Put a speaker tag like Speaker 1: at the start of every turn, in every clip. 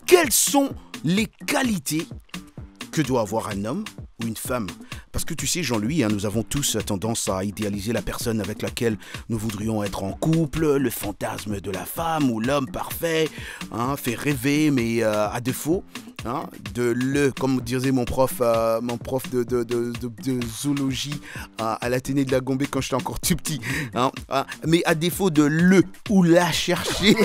Speaker 1: quelles sont les qualités que doit avoir un homme ou une femme? Parce que tu sais, Jean-Louis, nous avons tous tendance à idéaliser la personne avec laquelle nous voudrions être en couple, le fantasme de la femme ou l'homme parfait, fait rêver, mais à défaut comme disait mon prof de zoologie à l'Athénée de la Gombe quand j'étais encore tout petit, mais à défaut de le ou la chercher,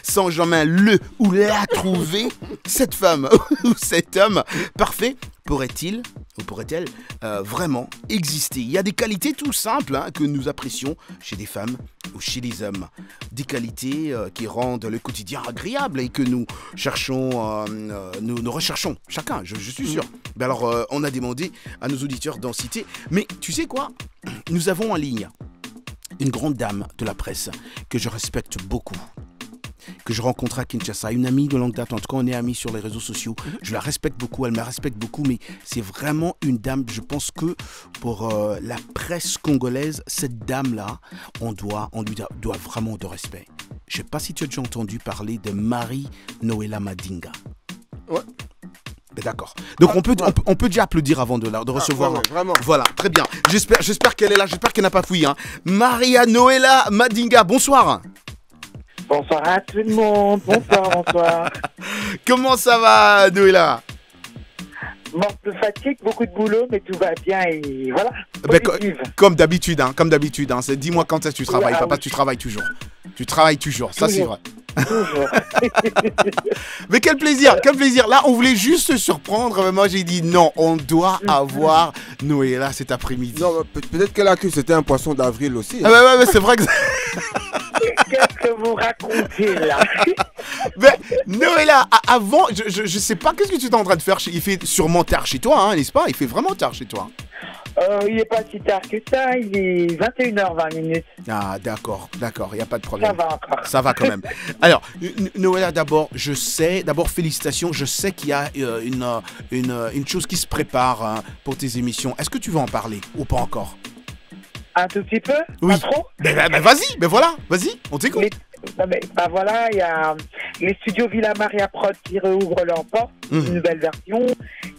Speaker 1: sans jamais le ou la trouver, cette femme ou cet homme parfait pourrait-il ou pourrait-elle vraiment exister? Il y a des qualités tout simples que nous apprécions chez des femmes ou chez des hommes. Des qualités qui rendent le quotidien agréable et que nous cherchons, nous recherchons chacun, je suis sûr. Ben alors, on a demandé à nos auditeurs d'en citer. Mais tu sais quoi? Nous avons en ligne une grande dame de la presse que je respecte beaucoup, que je rencontre à Kinshasa, une amie de longue date, en tout cas on est amis sur les réseaux sociaux, je la respecte beaucoup, elle me respecte beaucoup, mais c'est vraiment une dame, je pense que pour la presse congolaise, cette dame-là, on lui doit vraiment de respect. Je ne sais pas si tu as déjà entendu parler de Marie-Noëlla Madinga.
Speaker 2: Ouais.
Speaker 1: Ben d'accord. Donc on peut déjà applaudir avant de recevoir.
Speaker 2: Vraiment.
Speaker 1: Voilà, très bien. J'espère qu'elle est là, j'espère qu'elle n'a pas fouillé. Marie-Noëlla Madinga, bonsoir.
Speaker 3: Bonsoir à tout le monde, bonsoir.
Speaker 1: Comment ça va, Noëlla?
Speaker 3: Morte de fatigue, beaucoup de boulot, mais tout va bien et voilà.
Speaker 1: Comme d'habitude, dis-moi quand est-ce que tu travailles, papa, tu travailles toujours. Tu travailles toujours, ça c'est vrai.
Speaker 3: Toujours.
Speaker 1: Mais quel plaisir. Là, on voulait juste se surprendre. Moi, j'ai dit non, on doit avoir Noëlla cet après-midi.
Speaker 2: Non, peut-être qu'elle a cru que c'était un poisson d'avril aussi.
Speaker 1: Ouais, c'est vrai que...
Speaker 3: Qu'est-ce que vous racontez là?
Speaker 1: Mais Noëlla, avant, je sais pas qu'est-ce que tu es en train de faire. Il fait sûrement tard chez toi, n'est-ce pas? Il fait vraiment tard chez toi.
Speaker 3: Il n'est pas si tard que ça, il est 21h20.
Speaker 1: Ah, d'accord, il n'y a pas de problème.
Speaker 3: Ça va encore.
Speaker 1: Ça va quand même. Alors, Noëlla, d'abord, félicitations, je sais qu'il y a une chose qui se prépare pour tes émissions. Est-ce que tu veux en parler ou pas encore?
Speaker 3: Un tout petit peu?
Speaker 1: Oui.
Speaker 3: Pas trop?
Speaker 1: Ben vas-y, vas-y, on t'écoute.
Speaker 3: Voilà, il y a les studios Villa Maria Prod qui réouvrent leurs portes, une nouvelle version,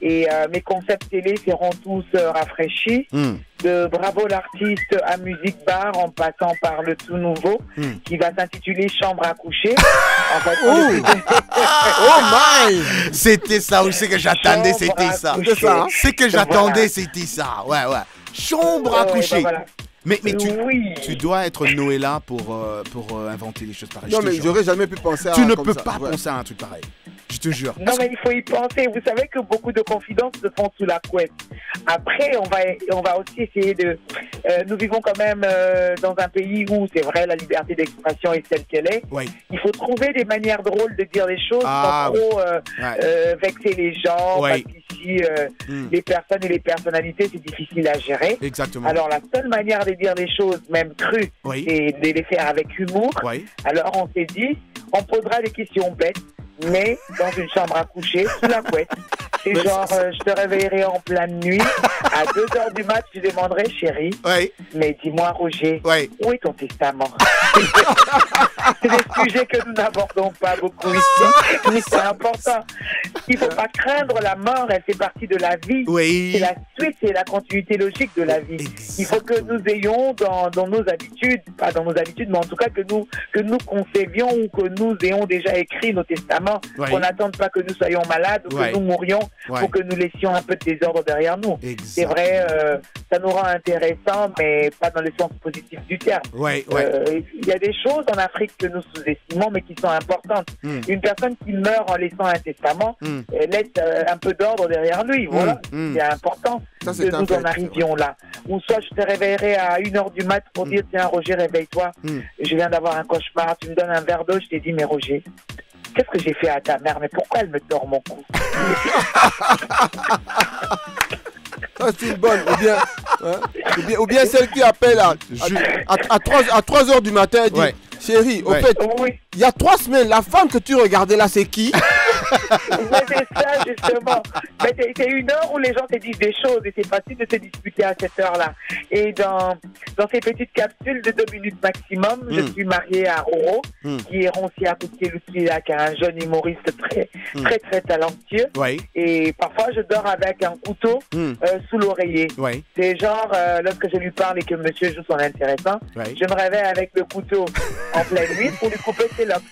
Speaker 3: et mes concepts télé seront tous rafraîchis. De Bravo l'artiste à Musique Bar, en passant par le tout nouveau, qui va s'intituler Chambre à coucher. En fait,
Speaker 1: oh my! C'était ça, où c'est que j'attendais, c'était ça. C'est que j'attendais, c'était ça. Ouais. Chambre à coucher. Voilà. Mais tu dois être Noëlla pour inventer des choses pareilles.
Speaker 2: Non, mais j'aurais jamais pu penser à
Speaker 1: ça. Tu ne peux pas penser à un truc pareil. Je te jure.
Speaker 3: Non, mais il faut y penser. Vous savez que beaucoup de confidences se font sous la couette. Après, on va aussi essayer de... nous vivons quand même dans un pays où, c'est vrai, la liberté d'expression est celle qu'elle est.
Speaker 1: Oui.
Speaker 3: Il faut trouver des manières drôles de dire les choses sans trop vexer les gens. Parce qu'ici, les personnes et les personnalités, c'est difficile à gérer.
Speaker 1: Exactement.
Speaker 3: Alors, la seule manière de dire les choses, même crues, c'est de les faire avec humour. Alors, on s'est dit, on posera des questions bêtes, mais dans une chambre à coucher, sous la couette. C'est genre, je te réveillerai en pleine nuit, à 2h du mat, tu demanderais, chérie, mais dis-moi, Roger, où est ton testament? C'est des sujets que nous n'abordons pas beaucoup ici, mais c'est important. Il ne faut pas craindre la mort, elle fait partie de la vie. C'est la suite, c'est la continuité logique de la vie. Il faut que nous ayons dans nos habitudes, pas dans nos habitudes, mais en tout cas que nous concevions ou que nous ayons déjà écrit nos testaments, qu'on n'attende pas que nous soyons malades ou que nous mourions pour que nous laissions un peu de désordre derrière nous. C'est vrai, ça nous rend intéressants, mais pas dans le sens positif du terme. Il y a des choses en Afrique que nous sous-estimons, mais qui sont importantes. Une personne qui meurt en laissant un testament laisse un peu d'ordre derrière lui. Voilà, c'est important que nous en arrivions là. Ou soit je te réveillerai à 1h du mat pour dire, tiens Roger, réveille-toi, je viens d'avoir un cauchemar, tu me donnes un verre d'eau, je t'ai dit, mais Roger, qu'est-ce que j'ai fait à ta mère? Mais pourquoi elle me tord mon cou?
Speaker 2: Ça, c'est une bonne. Ou bien celle qui appelle à 3h du matin et dit, chérie, au fait, il y a 3 semaines, la femme que tu regardais là, c'est qui?
Speaker 3: Mais c'est ça, justement. Mais c'est une heure où les gens te disent des choses et c'est facile de se disputer à cette heure-là. Et dans ces petites capsules de 2 minutes maximum, je suis mariée à Roro, qui est Ronci Akoukielukila, qui est un jeune humoriste très talentueux.
Speaker 1: Ouais.
Speaker 3: Et parfois, je dors avec un couteau sous l'oreiller.
Speaker 1: Ouais.
Speaker 3: C'est genre, lorsque je lui parle et que monsieur joue son intéressant, je me réveille avec le couteau en pleine nuit pour lui couper ses locks.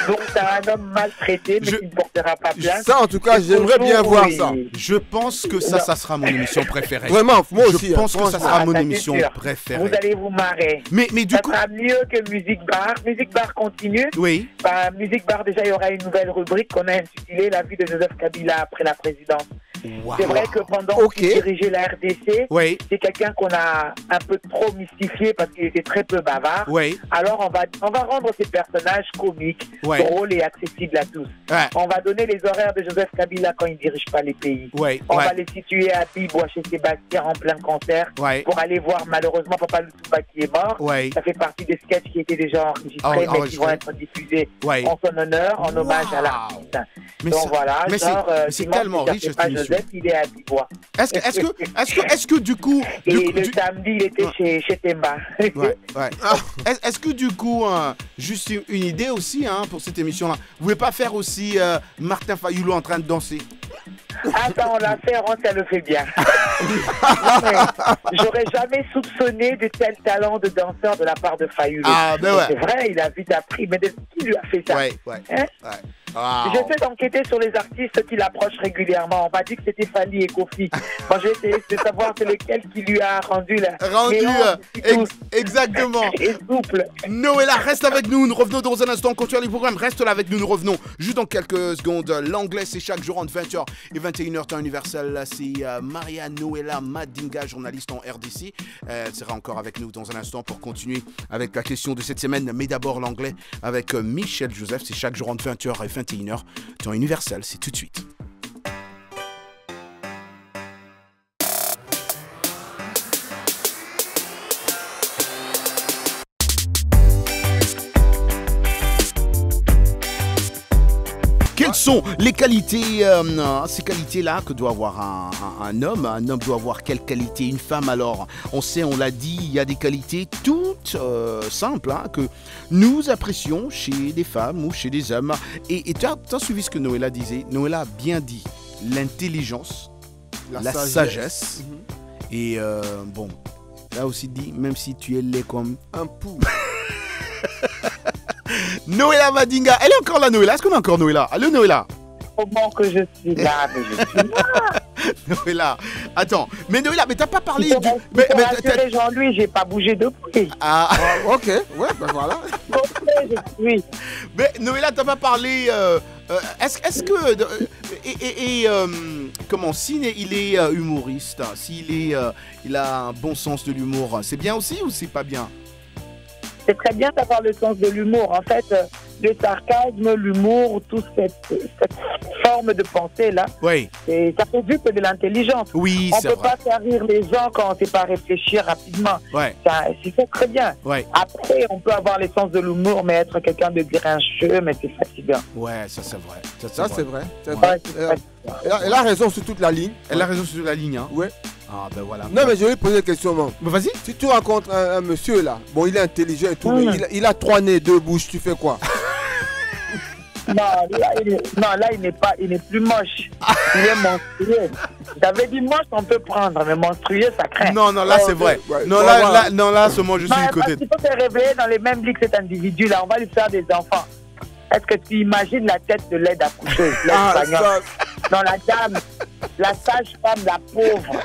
Speaker 3: Donc, t'as un homme maltraité, mais qui ne portera pas plainte.
Speaker 2: Ça, en tout cas, j'aimerais bien voir ça.
Speaker 1: Je pense que ça sera mon émission préférée.
Speaker 2: Vraiment, moi aussi.
Speaker 1: Je pense que ça sera mon émission préférée.
Speaker 3: Vous allez vous marrer.
Speaker 1: Mais du coup...
Speaker 3: Ça sera mieux que Musique Bar. Musique Bar continue.
Speaker 1: Oui.
Speaker 3: Musique Bar, déjà, il y aura une nouvelle rubrique qu'on a intitulée La vie de Joseph Kabila après la présidence. Wow. C'est vrai que pendant qu'il dirigeait la RDC, c'est quelqu'un qu'on a un peu trop mystifié parce qu'il était très peu bavard. Alors on va rendre ces personnages comiques, drôles et accessibles à tous. On va donner les horaires de Joseph Kabila quand il ne dirige pas les pays. On va les situer à Bibois chez Sébastien en plein concert pour aller voir malheureusement Papa Lutumba qui est mort. Ça fait partie des sketchs qui étaient déjà enregistrés mais qui vont être diffusés en son honneur, en hommage à l'artiste. Donc voilà,
Speaker 1: c'est tellement riche cette émission.
Speaker 3: Il est à Bibois.
Speaker 1: Est-ce que du coup...
Speaker 3: Et le samedi, il était chez Temba.
Speaker 1: Est-ce que du coup, juste une idée aussi pour cette émission-là, vous ne pouvez pas faire aussi Martin Fayoulou en train de danser?
Speaker 3: Attends, on l'a fait, ça le fait bien. J'aurais jamais soupçonné de tel talent de danseur de la part de Fayoulou. C'est vrai, il a vite appris, mais qui lui a fait ça?
Speaker 1: Wow.
Speaker 3: J'essaie d'enquêter sur les artistes qui l'approchent régulièrement. On m'a dit que c'était Fali et Kofi. Moi, je vais essayer de savoir c'est lequel qui lui a rendu
Speaker 1: exactement.
Speaker 3: Et souple.
Speaker 1: Noëlla, reste avec nous. Nous revenons dans un instant. On continue le programme. Reste là avec nous. Nous revenons juste dans quelques secondes. L'anglais, c'est chaque jour entre 20h et 21h temps universel. C'est Maria Noëlla Madinga, journaliste en RDC. Elle sera encore avec nous dans un instant pour continuer avec la question de cette semaine. Mais d'abord, l'anglais avec Michel Joseph. C'est chaque jour entre 20h et 21h. Temps universel, c'est tout de suite. Quelles sont les qualités, ces qualités-là que doit avoir un homme? Un homme doit avoir quelle qualité? Une femme, alors, on sait, on l'a dit, il y a des qualités toutes simples que nous apprécions chez des femmes ou chez des hommes. Et tu as suivi ce que Noëlla disait. Noëlla a bien dit l'intelligence, la sagesse. Et bon, là aussi dit, même si tu es laid comme un pou. Noëlla Madinga, elle est encore là, Noëlla. Est-ce qu'on a encore Noëlla? Allô, Noëlla?
Speaker 3: Comment que je suis là, mais je suis là.
Speaker 1: Noëlla, attends, mais Noëlla, mais t'as pas parlé du...
Speaker 3: Mais Jean-Louis, j'ai pas bougé depuis.
Speaker 2: Ok, ouais, ben voilà.
Speaker 3: Je suis.
Speaker 1: Mais Noëlla, t'as pas parlé... est-ce que... comment, s'il est humoriste, il a un bon sens de l'humour, c'est bien aussi ou c'est pas bien?
Speaker 3: C'est très bien d'avoir le sens de l'humour. En fait, le sarcasme, l'humour, toute cette forme de pensée-là, ça fait vite de l'intelligence.
Speaker 1: Oui,
Speaker 3: on ne peut pas faire rire les gens quand on ne sait pas réfléchir rapidement. C'est très bien. Après, on peut avoir le sens de l'humour, mais être quelqu'un de grincheux, mais c'est fatigant.
Speaker 1: Ouais, ça c'est vrai.
Speaker 2: Ça c'est vrai. Elle a raison sur toute la ligne.
Speaker 1: Elle a raison sur toute la ligne, hein.
Speaker 2: Ouais.
Speaker 1: Ah ben voilà.
Speaker 2: Non mais je vais poser une question.
Speaker 1: Mais vas-y.
Speaker 2: Si tu rencontres un monsieur là, bon il est intelligent et tout, mais il a 3 nez, 2 bouches, tu fais quoi?
Speaker 3: Non, là il n'est plus moche. Il est monstrueux. J'avais dit moche, on peut prendre, mais monstrueux, ça craint.
Speaker 1: Non, là c'est vrai. Non, là, seulement je suis du côté.
Speaker 3: Il faut se réveiller dans les mêmes lits que cet individu là. On va lui faire des enfants. Est-ce que tu imagines la tête de l'aide accoucheuse, l'espagnol? Non, la dame, la sage-femme, la pauvre.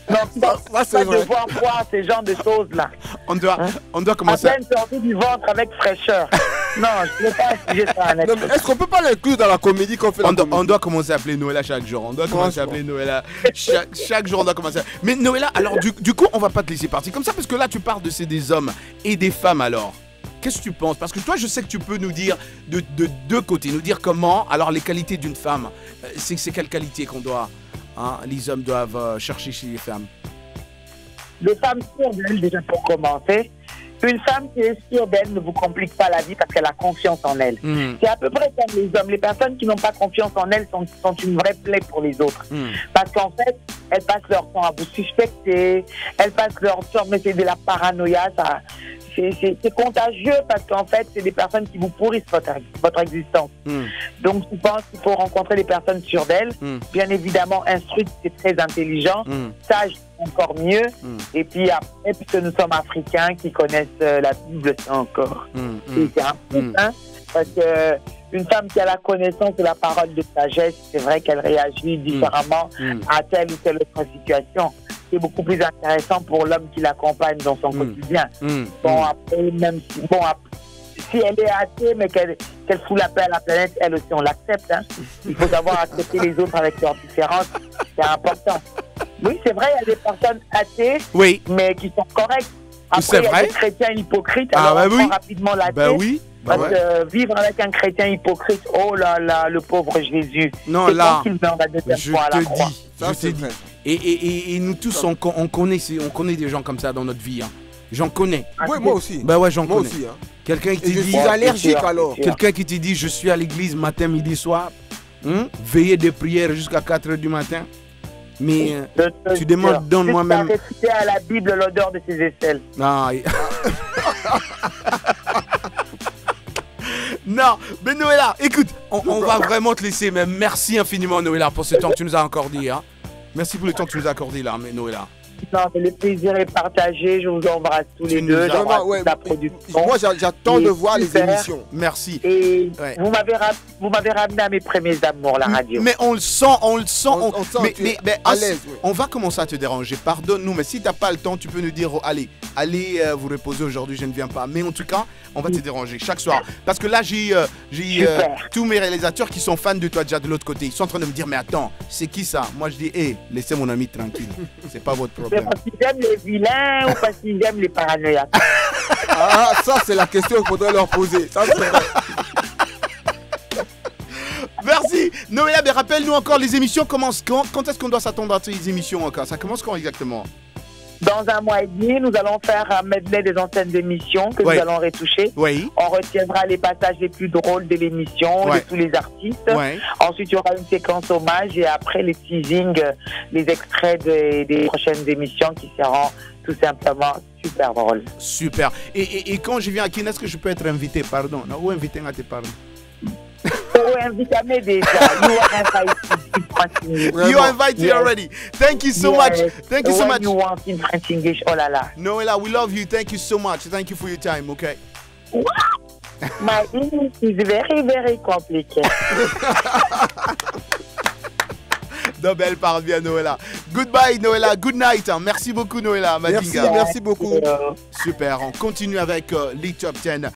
Speaker 3: Non, ça devoir voir ces genres de choses-là.
Speaker 1: On doit commencer.
Speaker 3: À peine sorti du ventre avec fraîcheur. Non, je ne veux pas sujet ça.
Speaker 2: Est-ce qu'on peut pas l'inclure dans la comédie qu'on fait?
Speaker 1: On doit commencer à appeler Noëlla chaque jour. On doit commencer à appeler Noëlla chaque jour. On doit commencer. Mais Noëlla, alors du coup, on va pas te laisser partir comme ça parce que là, tu parles de c'est des hommes et des femmes alors. Qu'est-ce que tu penses? Parce que toi, je sais que tu peux nous dire de deux côtés, nous dire comment, alors les qualités d'une femme, c'est quelles qualités qu'on doit, les hommes doivent chercher chez les femmes?
Speaker 3: Les femmes sont déjà pour commencer. Une femme qui est sûre d'elle ne vous complique pas la vie parce qu'elle a confiance en elle. C'est à peu près comme les hommes. Les personnes qui n'ont pas confiance en elles sont une vraie plaie pour les autres. Parce qu'en fait, elles passent leur temps à vous suspecter, elles passent leur temps, mais c'est de la paranoïa, ça. C'est contagieux parce qu'en fait, c'est des personnes qui vous pourrissent votre existence. Donc, je pense qu'il faut rencontrer des personnes sûres d'elles. Bien évidemment, instruites, c'est très intelligent. Sage, encore mieux. Et puis après, puisque nous sommes africains qui connaissent la Bible, c'est encore. C'est un peu, hein, parce que une femme qui a la connaissance de la parole de sagesse, c'est vrai qu'elle réagit différemment à telle ou telle autre situation. C'est beaucoup plus intéressant pour l'homme qui l'accompagne dans son quotidien. Bon, après, même si elle est athée, mais qu'elle fout la paix à la planète, elle aussi, on l'accepte. Hein. Il faut savoir accepter les autres avec leurs différences. C'est important. Oui, c'est vrai, il y a des personnes athées, mais qui sont correctes. Après, il y a des chrétiens hypocrites. Alors, on prend rapidement l'athée. Parce que vivre avec un chrétien hypocrite, oh là là, le pauvre Jésus.
Speaker 1: Non, là,
Speaker 3: je
Speaker 1: te dis. Et nous tous, on connaît des gens comme ça dans notre vie. Hein. J'en connais.
Speaker 2: Oui, moi aussi.
Speaker 1: Bah ouais, j'en connais.
Speaker 2: Aussi, hein.
Speaker 1: Quelqu'un qui te dit...
Speaker 2: allergique alors.
Speaker 1: Quelqu'un qui te dit, je suis à l'église matin, midi, soir. Veiller de prière jusqu'à 4 h du matin. Mais tu demandes, donne-moi même...
Speaker 3: réciter à la Bible l'odeur de ses aisselles.
Speaker 1: Non. Non, mais Noëlla, écoute, on va vraiment te laisser. Mais merci infiniment, Noëlla, pour ce temps que tu nous as accordé. Hein. Merci pour le temps que tu nous as accordé là, mais Noëlla.
Speaker 3: Non, mais le plaisir est partagé. Je vous embrasse tous les deux. La production.
Speaker 2: Moi, j'attends de voir les émissions.
Speaker 1: Merci.
Speaker 3: Et vous m'avez ramené à mes premiers amours, la radio.
Speaker 1: Mais on le sent. On sent on va commencer à te déranger. Pardonne-nous, mais si tu n'as pas le temps, tu peux nous dire allez vous reposer aujourd'hui, je ne viens pas. Mais en tout cas, on va te déranger chaque soir. Parce que là, j'ai tous mes réalisateurs qui sont fans de toi déjà de l'autre côté. Ils sont en train de me dire, mais attends, c'est qui ça? Moi, je dis, laissez mon ami tranquille. C'est pas votre problème.
Speaker 3: C'est parce qu'ils aiment les vilains ou parce qu'ils aiment les paranoïaques?
Speaker 2: Ça, c'est la question qu'il faudrait leur poser. Ça, c'est vrai.
Speaker 1: Merci. Noëlla, mais rappelle-nous encore, les émissions commencent quand? Quand est-ce qu'on doit s'attendre à ces émissions encore? Ça commence quand exactement?
Speaker 3: Dans un mois et demi, nous allons faire un medley des anciennes émissions que nous allons retoucher. On retiendra les passages les plus drôles de l'émission, de tous les artistes. Ensuite, il y aura une séquence hommage et après les teasings, les extraits des prochaines émissions qui seront tout simplement super drôles. Super.
Speaker 1: Et quand je viens à Kine, est-ce que je peux être invité? Pardon. Non, ou invité à te parler?
Speaker 3: Invite-moi déjà.
Speaker 1: You are invited already. Thank you so much. Thank you so much.
Speaker 3: You want in French English, oh la la.
Speaker 1: Noëlla, we love you. Thank you so much. Thank you for your time, okay?
Speaker 3: My English is very, very complicated.
Speaker 1: Non, mais elle parle bien, Noëlla. Goodbye, Noëlla. Good night. Merci beaucoup, Noëlla.
Speaker 2: Merci beaucoup.
Speaker 1: Super. On continue avec les top 10